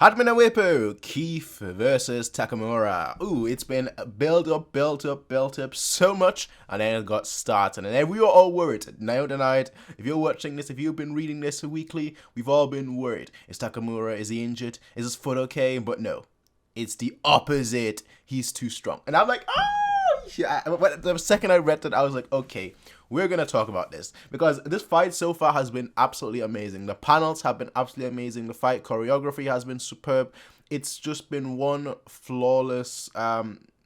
Hadman and Whippo, Keith versus Takamura. Ooh, it's been built up so much, and then it got started. And then we were all worried. Now tonight, if you're watching this, if you've been reading this weekly, we've all been worried. Is Takamura, is he injured? Is his foot okay? But no, it's the opposite. He's too strong. And I'm like, yeah. The second I read that, I was like, okay, we're going to talk about this. Because this fight so far has been absolutely amazing. The panels have been absolutely amazing. The fight choreography has been superb. It's just been one flawless, I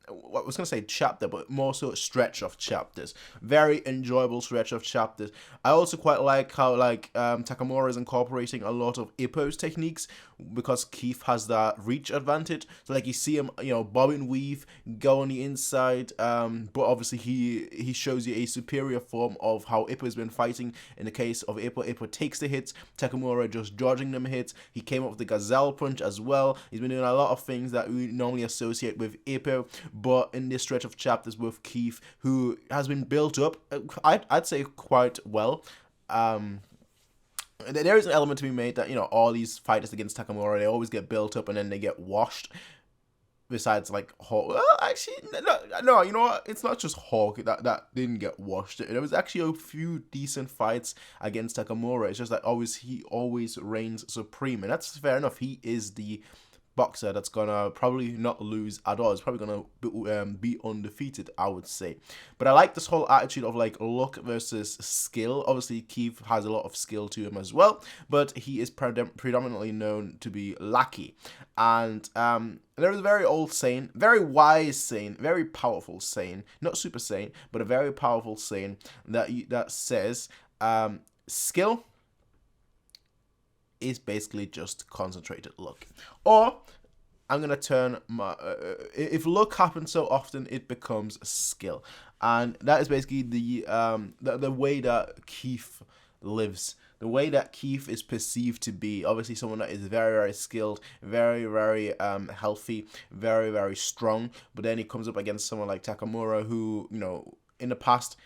was going to say chapter, but more so stretch of chapters. Very enjoyable stretch of chapters. I also quite like how Takamura is incorporating a lot of Ippo's techniques because Keith has that reach advantage. So like you see him, bob and weave, go on the inside, but obviously he shows you a superior form of how Ippo has been fighting. In the case of Ippo takes the hits, Takamura just dodging them hits. He came up with the gazelle punch as well. He's been doing a lot of things that we normally associate with Ippo, but in this stretch of chapters with Keith, who has been built up, I'd say quite well. There is an element to be made that, all these fighters against Takamura, they always get built up and then they get washed. Besides, like, Hawk. Well, actually, no, you know what? It's not just Hawk that didn't get washed. There was actually a few decent fights against Takamura. It's just that he always reigns supreme. And that's fair enough. He is the boxer that's gonna probably not lose at all. It's probably gonna be undefeated, I would say. But I like this whole attitude of like luck versus skill. Obviously Keith has a lot of skill to him as well, but he is predominantly known to be lucky. And there is a very old saying, very wise saying, very powerful saying, not super saying, but a very powerful saying that says skill is basically just concentrated luck. Or I'm gonna turn my if luck happens so often, it becomes skill, and that is basically the way that Keith lives. The way that Keith is perceived to be, obviously someone that is very, very skilled, very, very healthy, very, very strong. But then he comes up against someone like Takamura, who, in the past,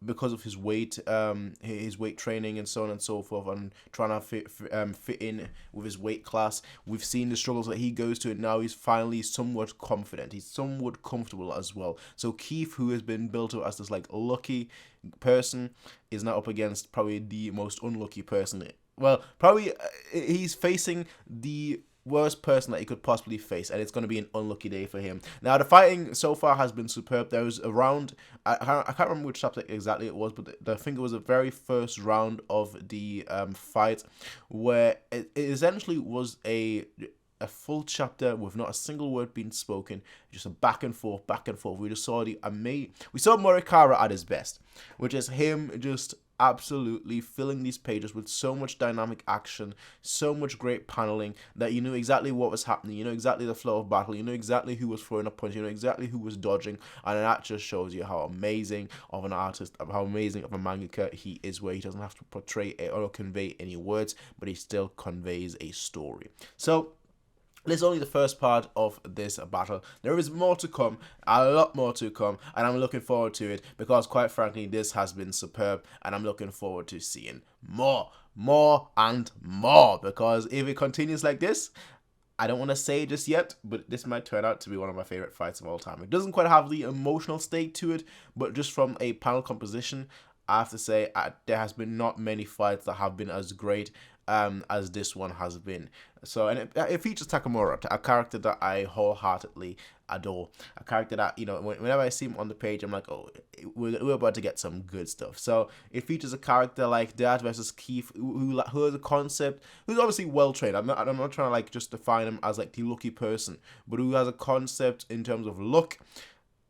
because of his weight training and so on and so forth, and trying to fit in with his weight class, we've seen the struggles that he goes to, and now he's finally somewhat confident. He's somewhat comfortable as well. So Keith, who has been built up as this like lucky person, is now up against probably the most unlucky person. Well, probably he's facing the worst person that he could possibly face, and it's going to be an unlucky day for him. Now, the fighting so far has been superb. There was a round, I can't remember which chapter exactly it was, but I think it was the very first round of the fight, where it essentially was a full chapter with not a single word being spoken, just a back and forth. We just saw we saw Morikawa at his best, which is him just absolutely filling these pages with so much dynamic action, so much great paneling, that you knew exactly what was happening, you know exactly the flow of battle, you know exactly who was throwing a punch, you know exactly who was dodging, and that just shows you how amazing of an artist, how amazing of a mangaka he is, where he doesn't have to portray or convey any words, but he still conveys a story. So this is only the first part of this battle. There is more to come, a lot more to come, and I'm looking forward to it because, quite frankly, this has been superb, and I'm looking forward to seeing more, and more, because if it continues like this, I don't want to say it just yet, but this might turn out to be one of my favorite fights of all time. It doesn't quite have the emotional stake to it, but just from a panel composition, I have to say there has been not many fights that have been as great as this one has been. So, and it features Takamura, a character that I wholeheartedly adore, a character that, whenever I see him on the page, I'm like, oh, we're about to get some good stuff. So it features a character like that versus Keith, who has a concept, who's obviously well trained. I'm not trying to like just define him as like the lucky person, but who has a concept in terms of luck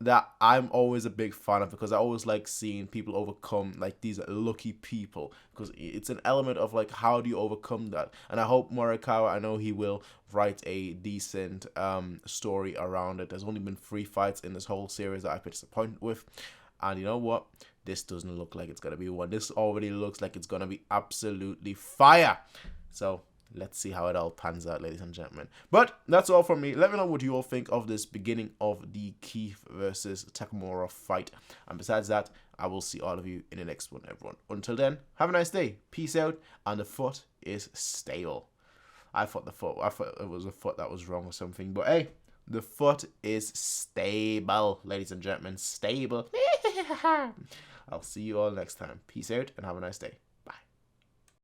that I'm always a big fan of, because I always like seeing people overcome like these lucky people, because it's an element of like, how do you overcome that? And I hope Morikawa, I know he will write a decent story around it. There's only been 3 fights in this whole series that I've been disappointed with, and you know what? This doesn't look like it's gonna be one. This already looks like it's gonna be absolutely fire. So let's see how it all pans out, ladies and gentlemen. But that's all from me. Let me know what you all think of this beginning of the Keith versus Takamura fight. And besides that, I will see all of you in the next one, everyone. Until then, have a nice day. Peace out. And the foot is stable. I thought it was a foot that was wrong or something. But hey, the foot is stable, ladies and gentlemen. Stable. I'll see you all next time. Peace out and have a nice day.